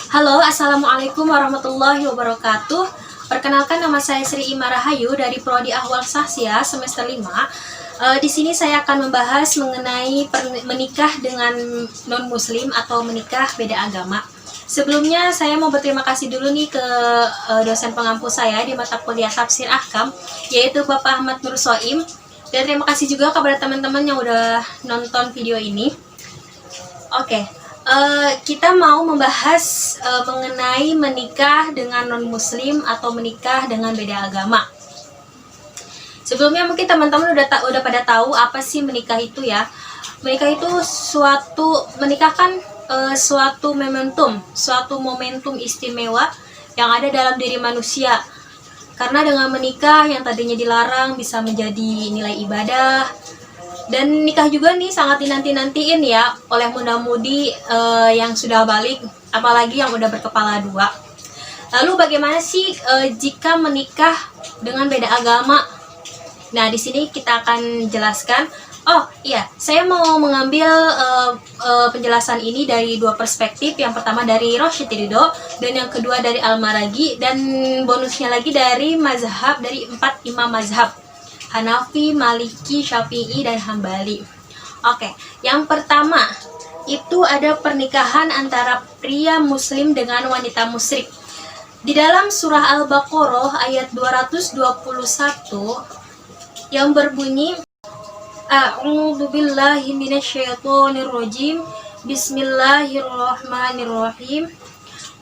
Halo, Assalamualaikum warahmatullahi wabarakatuh. Perkenalkan, nama saya Sri Ima Rahayu dari Prodi Ahwal Sahsia semester 5. Di sini saya akan membahas mengenai menikah dengan non-muslim atau menikah beda agama. Sebelumnya saya mau berterima kasih dulu nih ke dosen pengampu saya di mata kuliah Tafsir Ahkam, yaitu Bapak Ahmad Nur Soim. Dan terima kasih juga kepada teman-teman yang udah nonton video ini. Oke. Kita mau membahas mengenai menikah dengan non-muslim atau menikah dengan beda agama. Sebelumnya mungkin teman-teman udah pada tahu apa sih menikah itu ya. Menikah itu suatu momentum istimewa yang ada dalam diri manusia. Karena dengan menikah yang tadinya dilarang bisa menjadi nilai ibadah. Dan nikah juga nih sangat dinanti-nantiin ya oleh muda-mudi yang sudah balik, apalagi yang udah berkepala dua. Lalu bagaimana sih jika menikah dengan beda agama? Nah, di sini kita akan jelaskan. Oh iya, saya mau mengambil penjelasan ini dari dua perspektif. Yang pertama dari Rasyid Ridho dan yang kedua dari Al-Maraghi, dan bonusnya lagi dari 4 imam mazhab, Hanafi, Maliki, Syafi'i, dan Hambali. Oke, yang pertama itu ada pernikahan antara pria muslim dengan wanita musyrik. Di dalam surah Al-Baqarah ayat 221 yang berbunyi, A'udzu billahi minasyaitonir rajim. Bismillahirrahmanirrahim.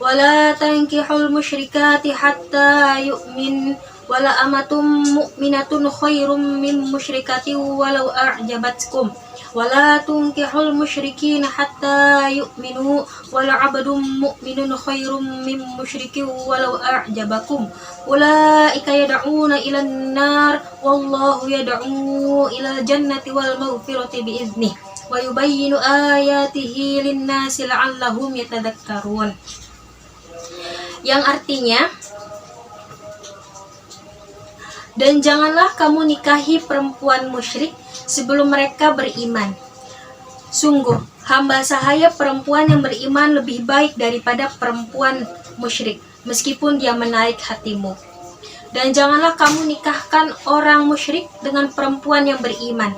Wala tankihul musyrikati hatta yu'min wala amatum mu'minatun khairum min musyrikati walau a'jabatkum wala tunkihul musyrikin hatta yu'minu wala abadum mu'minun khairum min musyriki walau a'jabakum ulaika yad'una ilan nar wallahu yad'u ilal jannati wal maghfirati biiznih wa yubayyinu ayatihi lin-nasi la'allahum yatadhakkarun. Yang artinya, dan janganlah kamu nikahi perempuan musyrik sebelum mereka beriman. Sungguh, hamba sahaya perempuan yang beriman lebih baik daripada perempuan musyrik, meskipun dia menarik hatimu. Dan janganlah kamu nikahkan orang musyrik dengan perempuan yang beriman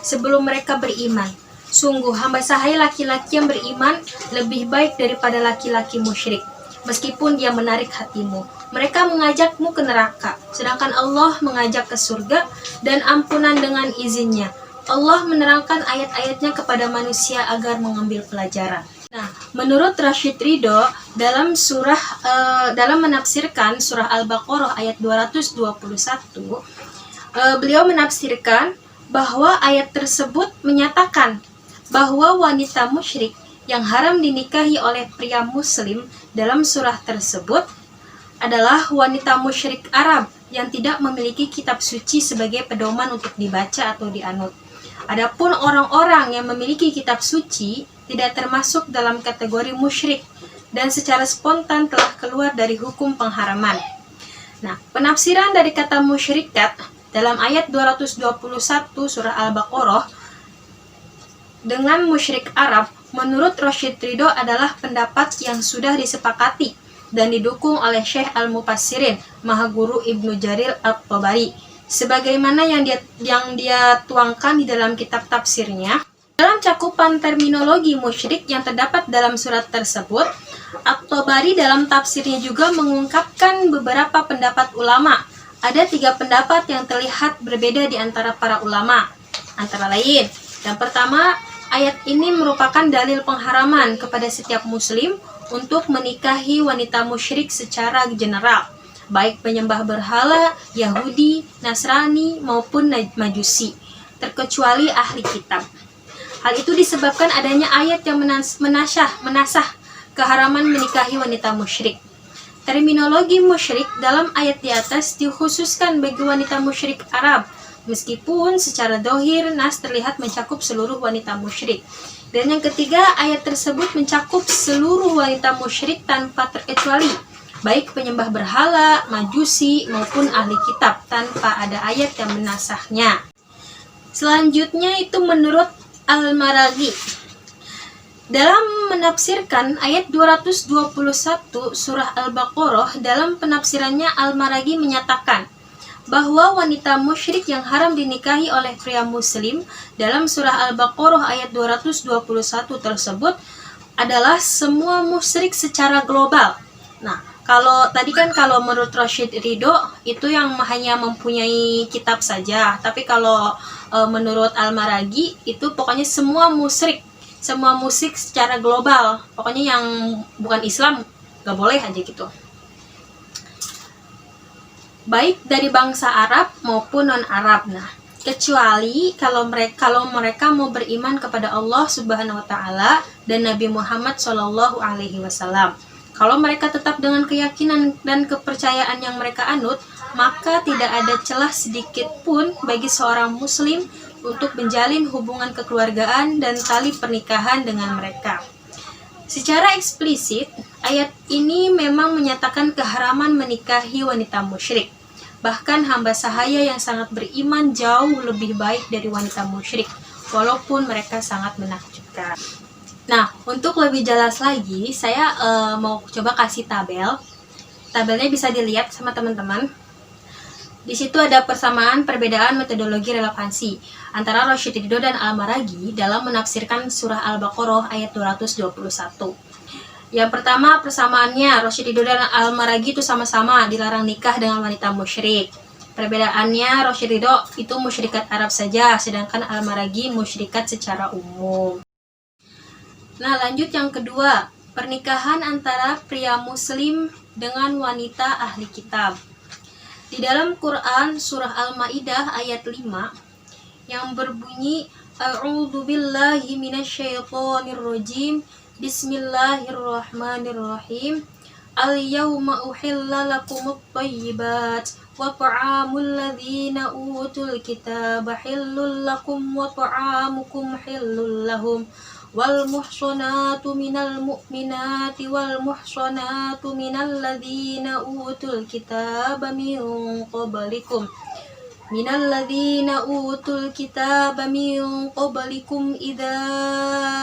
sebelum mereka beriman. Sungguh, hamba sahaya laki-laki yang beriman lebih baik daripada laki-laki musyrik, meskipun dia menarik hatimu. Mereka mengajakmu ke neraka, sedangkan Allah mengajak ke surga dan ampunan dengan izinnya. Allah menerangkan ayat-ayatnya kepada manusia agar mengambil pelajaran. Nah, menurut Rasyid Ridho dalam menafsirkan surah Al-Baqarah ayat 221, beliau menafsirkan bahwa ayat tersebut menyatakan bahwa wanita musyrik yang haram dinikahi oleh pria muslim dalam surah tersebut adalah wanita musyrik Arab yang tidak memiliki kitab suci sebagai pedoman untuk dibaca atau dianut. Adapun orang-orang yang memiliki kitab suci tidak termasuk dalam kategori musyrik dan secara spontan telah keluar dari hukum pengharaman. Nah, penafsiran dari kata musyrikat dalam ayat 221 surah Al-Baqarah dengan musyrik Arab menurut Rasyid Ridho adalah pendapat yang sudah disepakati dan didukung oleh Syekh Al-Mufassirin, Maha Guru Ibnu Jarir At-Tabari, sebagaimana yang dia tuangkan di dalam kitab tafsirnya. Dalam cakupan terminologi musyrik yang terdapat dalam surat tersebut, At-Tabari dalam tafsirnya juga mengungkapkan beberapa pendapat ulama. Ada 3 pendapat yang terlihat berbeda di antara para ulama. Antara lain, yang pertama, ayat ini merupakan dalil pengharaman kepada setiap muslim untuk menikahi wanita musyrik secara general, baik penyembah berhala, Yahudi, Nasrani, maupun Majusi, terkecuali ahli kitab. Hal itu disebabkan adanya ayat yang menasah keharaman menikahi wanita musyrik. Terminologi musyrik dalam ayat di atas dikhususkan bagi wanita musyrik Arab, meskipun secara dohir nas terlihat mencakup seluruh wanita musyrik. Dan yang ketiga, ayat tersebut mencakup seluruh wanita musyrik tanpa terkecuali, baik penyembah berhala, Majusi, maupun ahli kitab, tanpa ada ayat yang menasahnya. Selanjutnya itu menurut Al-Maraghi. Dalam menafsirkan ayat 221 surah Al-Baqarah, dalam penafsirannya Al-Maraghi menyatakan bahwa wanita musyrik yang haram dinikahi oleh pria muslim dalam surah Al-Baqarah ayat 221 tersebut adalah semua musyrik secara global. Nah, kalau tadi kan kalau menurut Rashid Ridho itu yang hanya mempunyai kitab saja, tapi kalau menurut Al-Maraghi itu pokoknya semua musik secara global, pokoknya yang bukan Islam gak boleh aja gitu, baik dari bangsa Arab maupun non-Arab. Nah, kecuali kalau mereka mau beriman kepada Allah Subhanahu wa taala dan Nabi Muhammad Shallallahu alaihi wasallam. Kalau mereka tetap dengan keyakinan dan kepercayaan yang mereka anut, maka tidak ada celah sedikit pun bagi seorang muslim untuk menjalin hubungan kekeluargaan dan tali pernikahan dengan mereka. Secara eksplisit, ayat ini memang menyatakan keharaman menikahi wanita musyrik. Bahkan hamba sahaya yang sangat beriman jauh lebih baik dari wanita musyrik, walaupun mereka sangat menakjubkan. Nah, untuk lebih jelas lagi, saya mau coba kasih tabel. Tabelnya bisa dilihat sama teman-teman. Di situ ada persamaan perbedaan metodologi relevansi antara Rashid Ridho dan Al-Maraghi dalam menafsirkan surah Al-Baqarah ayat 221. Yang pertama, persamaannya Rashid Ridho dan Al-Maraghi itu sama-sama dilarang nikah dengan wanita musyrik. Perbedaannya, Rashid Ridho itu musyrikat Arab saja, sedangkan Al-Maraghi musyrikat secara umum. Nah, lanjut yang kedua, pernikahan antara pria muslim dengan wanita ahli kitab. Di dalam Quran surah Al-Maidah ayat 5 yang berbunyi A'udzu billahi minasyaitonir rajim. Bismillahirrahmanirrahim. Al-yawma uhilla lakumut thayyibat wa ta'amul ladzina utul kitaba hillul lakum wa ta'amukum hillul lahum. Wal muhsanatu minal mu'minati wal muhsanatu minal ladzina utul kitaba min qablikum idza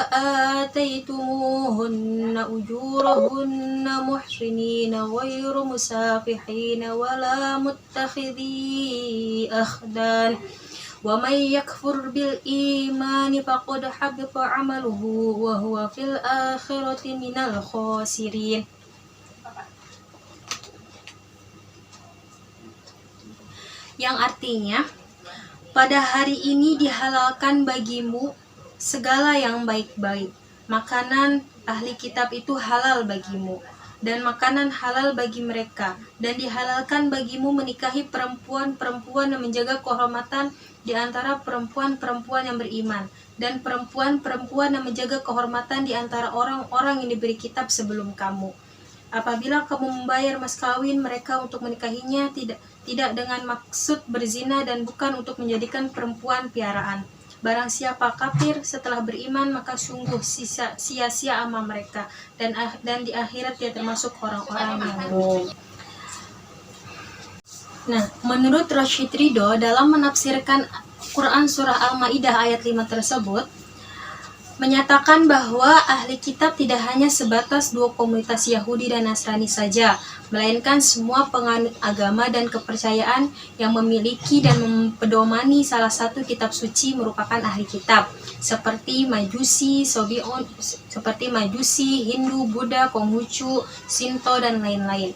ataitumuhunna ujurahunna muhsinina ghairu musafihina wala muttakhidhi akhdan. Wa may yakfur bil imani faqad habita 'amaluhu wa huwa fil akhirati minal khasirin. Yang artinya, pada hari ini dihalalkan bagimu segala yang baik-baik. Makanan ahli kitab itu halal bagimu, dan makanan halal bagi mereka, dan dihalalkan bagimu menikahi perempuan-perempuan yang menjaga kehormatan di antara perempuan-perempuan yang beriman, dan perempuan-perempuan yang menjaga kehormatan di antara orang-orang yang diberi kitab sebelum kamu. Apabila kamu membayar mas kawin mereka untuk menikahinya, tidak dengan maksud berzina dan bukan untuk menjadikan perempuan piaraan. Barang siapa kafir setelah beriman, maka sungguh sia-sia amal mereka, dan di akhirat dia termasuk orang-orang yang bohong. Nah, menurut Rashid Ridho dalam menafsirkan Quran surah Al-Maidah ayat 5 tersebut menyatakan bahwa ahli kitab tidak hanya sebatas dua komunitas Yahudi dan Nasrani saja, melainkan semua penganut agama dan kepercayaan yang memiliki dan mempedomani salah satu kitab suci merupakan ahli kitab, seperti Majusi, Hindu, Buddha, Konghucu, Shinto, dan lain-lain.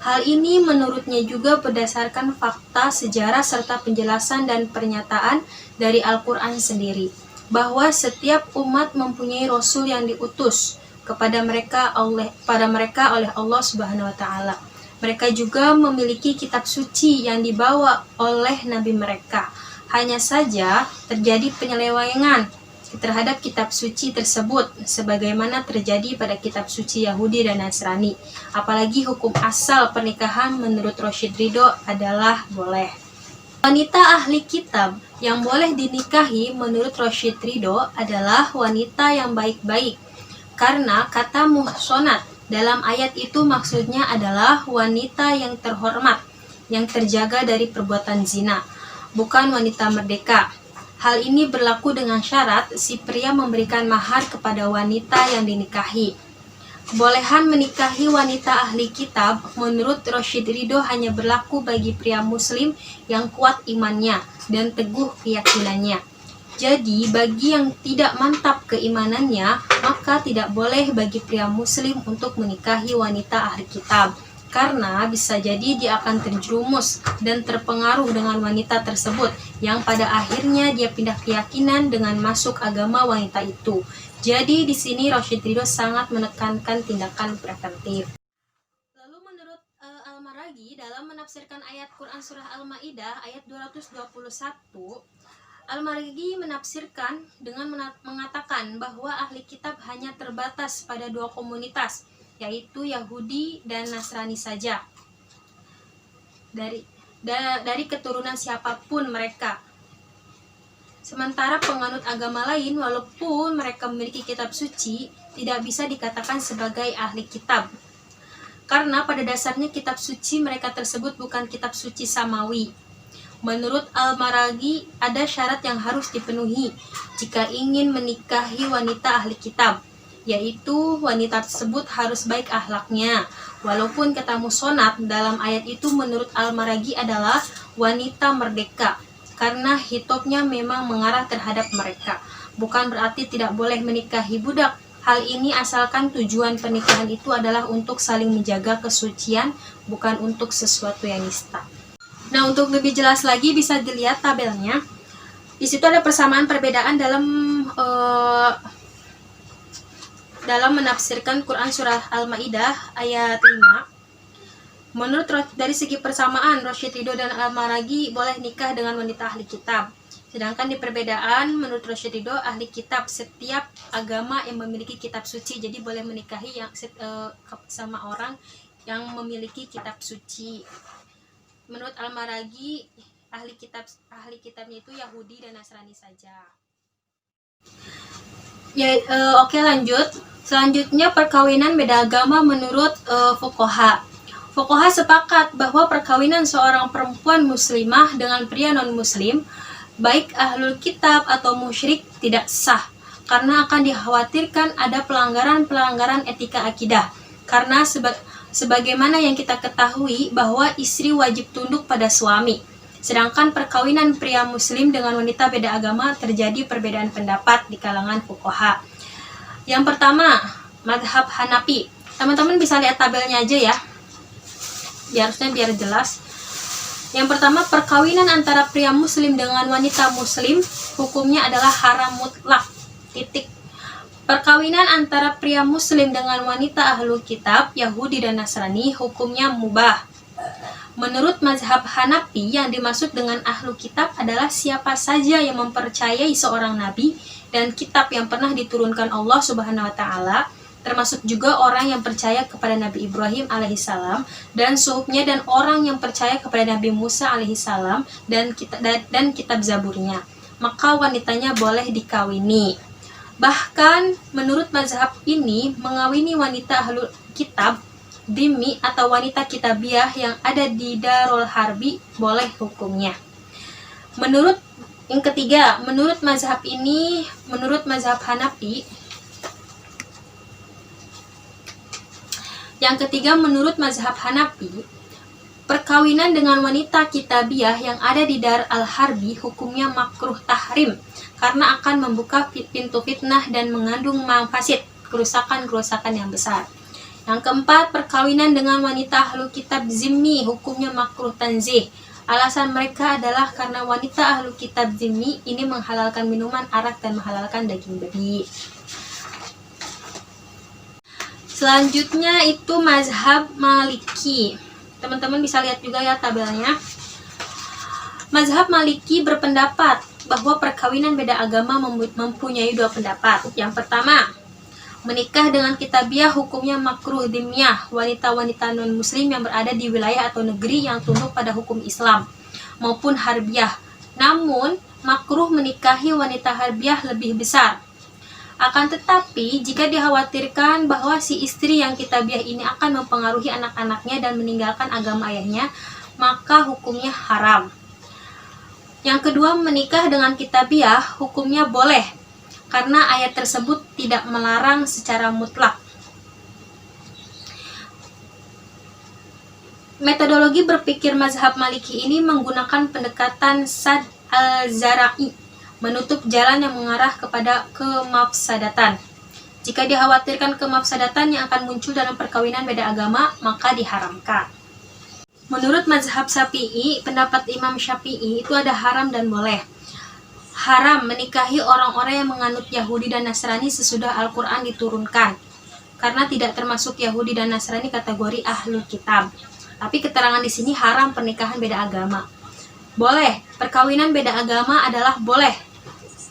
Hal ini menurutnya juga berdasarkan fakta, sejarah, serta penjelasan dan pernyataan dari Al-Quran sendiri, bahwa setiap umat mempunyai Rasul yang diutus kepada mereka oleh Allah Subhanahu wa Ta'ala. Mereka juga memiliki kitab suci yang dibawa oleh Nabi mereka. Hanya saja terjadi penyelewengan terhadap kitab suci tersebut, sebagaimana terjadi pada kitab suci Yahudi dan Nasrani. Apalagi hukum asal pernikahan menurut Rashid Ridho adalah boleh. Wanita ahli kitab yang boleh dinikahi menurut Rashid Ridho adalah wanita yang baik-baik, karena kata muhsonat dalam ayat itu maksudnya adalah wanita yang terhormat, yang terjaga dari perbuatan zina, bukan wanita merdeka. Hal ini berlaku dengan syarat si pria memberikan mahar kepada wanita yang dinikahi. Kebolehan menikahi wanita ahli kitab menurut Rashid Ridho hanya berlaku bagi pria muslim yang kuat imannya dan teguh keyakinannya. Jadi, bagi yang tidak mantap keimanannya, maka tidak boleh bagi pria muslim untuk menikahi wanita ahli kitab. Karena bisa jadi dia akan terjerumus dan terpengaruh dengan wanita tersebut, yang pada akhirnya dia pindah keyakinan dengan masuk agama wanita itu. Jadi di sini Rashid Ridho sangat menekankan tindakan preventif. Lalu menurut Al-Maraghi dalam menafsirkan ayat Quran surah Al-Maidah ayat 221, Al-Maraghi menafsirkan dengan mengatakan bahwa ahli kitab hanya terbatas pada dua komunitas, yaitu Yahudi dan Nasrani saja. Dari keturunan siapapun mereka. Sementara penganut agama lain, walaupun mereka memiliki kitab suci, tidak bisa dikatakan sebagai ahli kitab. Karena pada dasarnya kitab suci mereka tersebut bukan kitab suci samawi. Menurut Al-Maraghi, ada syarat yang harus dipenuhi jika ingin menikahi wanita ahli kitab, yaitu wanita tersebut harus baik akhlaknya. Walaupun kata musonat dalam ayat itu menurut Al-Maraghi adalah wanita merdeka, karena hitopnya memang mengarah terhadap mereka. Bukan berarti tidak boleh menikahi budak. Hal ini asalkan tujuan pernikahan itu adalah untuk saling menjaga kesucian, bukan untuk sesuatu yang nista. Nah, untuk lebih jelas lagi bisa dilihat tabelnya. Di situ ada persamaan perbedaan dalam menafsirkan Quran surah Al-Maidah ayat 5. Menurut dari segi persamaan, Rashid Ridho dan Al-Maraghi boleh nikah dengan wanita ahli kitab. Sedangkan di perbedaan, menurut Rashid Ridho, ahli kitab setiap agama yang memiliki kitab suci, jadi boleh menikahi yang sama orang yang memiliki kitab suci. Menurut Al-Maraghi, ahli kitabnya itu Yahudi dan Nasrani saja. Oke, lanjut. Selanjutnya perkawinan beda agama menurut fuqaha. Fuqaha sepakat bahwa perkawinan seorang perempuan muslimah dengan pria non-muslim, baik ahlul kitab atau musyrik, tidak sah karena akan dikhawatirkan ada pelanggaran etika akidah. Karena sebagaimana yang kita ketahui bahwa istri wajib tunduk pada suami. Sedangkan perkawinan pria muslim dengan wanita beda agama terjadi perbedaan pendapat di kalangan fuqaha. Yang pertama, mazhab Hanafi. Teman-teman bisa lihat tabelnya aja ya. Biar jelas. Yang pertama, perkawinan antara pria muslim dengan wanita muslim hukumnya adalah haram mutlak. Titik. Perkawinan antara pria muslim dengan wanita ahlul kitab, Yahudi dan Nasrani hukumnya mubah. Menurut mazhab Hanafi, yang dimaksud dengan ahlu kitab adalah siapa saja yang mempercayai seorang nabi dan kitab yang pernah diturunkan Allah Subhanahu wa taala, termasuk juga orang yang percaya kepada Nabi Ibrahim alaihissalam dan suhubnya, dan orang yang percaya kepada Nabi Musa alaihissalam dan kitab Zaburnya. Maka wanitanya boleh dikawini. Bahkan menurut mazhab ini, mengawini wanita ahlul kitab dhimmi atau wanita kitabiah yang ada di Darul Harbi boleh hukumnya. Yang ketiga, menurut mazhab Hanafi, perkawinan dengan wanita kitabiah yang ada di Dar al-Harbi hukumnya makruh tahrim karena akan membuka pintu fitnah dan mengandung mafasid, kerusakan yang besar. Yang keempat, perkawinan dengan wanita ahlu kitab zimmi hukumnya makruh tanzih. Alasan mereka adalah karena wanita ahlu kitab zimmi ini menghalalkan minuman arak dan menghalalkan daging babi. Selanjutnya itu mazhab Maliki. Teman-teman bisa lihat juga ya tabelnya. Mazhab Maliki berpendapat bahwa perkawinan beda agama mempunyai dua pendapat. Yang pertama, menikah dengan kitabiah hukumnya makruh dhimyah, wanita-wanita non-muslim yang berada di wilayah atau negeri yang tunduk pada hukum Islam, maupun harbiah. Namun, makruh menikahi wanita harbiah lebih besar. Akan tetapi, jika dikhawatirkan bahwa si istri yang kitabiah ini akan mempengaruhi anak-anaknya dan meninggalkan agama ayahnya, maka hukumnya haram. Yang kedua, menikah dengan kitabiah hukumnya boleh, karena ayat tersebut tidak melarang secara mutlak. Metodologi berpikir mazhab Maliki ini menggunakan pendekatan sad al-zara'i, menutup jalan yang mengarah kepada kemafsadatan. Jika dikhawatirkan kemafsadatan yang akan muncul dalam perkawinan beda agama, maka diharamkan. Menurut mazhab Syafi'i, pendapat Imam Syafi'i itu ada haram dan boleh. Haram menikahi orang-orang yang menganut Yahudi dan Nasrani sesudah Al-Quran diturunkan, karena tidak termasuk Yahudi dan Nasrani kategori ahlul kitab. Tapi keterangan di sini haram pernikahan beda agama. Boleh, perkawinan beda agama adalah boleh.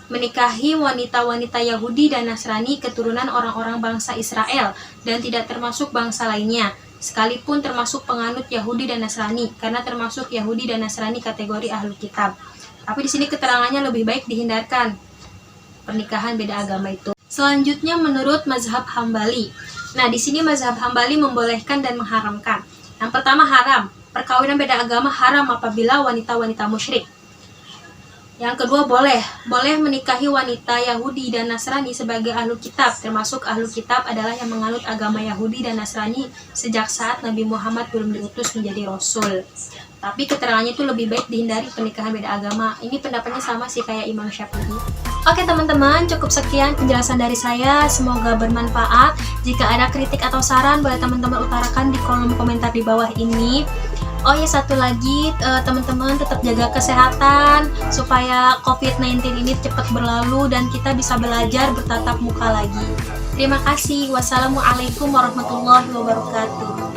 Menikahi wanita-wanita Yahudi dan Nasrani keturunan orang-orang bangsa Israel dan tidak termasuk bangsa lainnya, sekalipun termasuk penganut Yahudi dan Nasrani, karena termasuk Yahudi dan Nasrani kategori ahlul kitab. Tapi di sini keterangannya lebih baik dihindarkan pernikahan beda agama itu. Selanjutnya menurut mazhab Hambali. Nah, di sini mazhab Hambali membolehkan dan mengharamkan. Yang pertama, haram. Perkawinan beda agama haram apabila wanita-wanita musyrik. Yang kedua, boleh menikahi wanita Yahudi dan Nasrani sebagai ahlul kitab, termasuk ahlul kitab adalah yang menganut agama Yahudi dan Nasrani sejak saat Nabi Muhammad belum diutus menjadi Rasul. Tapi keterangannya itu lebih baik dihindari pernikahan beda agama. Ini pendapatnya sama sih kayak Imam Syafi'i. Oke teman-teman, cukup sekian penjelasan dari saya. Semoga bermanfaat. Jika ada kritik atau saran, boleh teman-teman utarakan di kolom komentar di bawah ini. Oh ya, satu lagi, teman-teman tetap jaga kesehatan supaya COVID-19 ini cepat berlalu dan kita bisa belajar bertatap muka lagi. Terima kasih. Wassalamualaikum warahmatullahi wabarakatuh.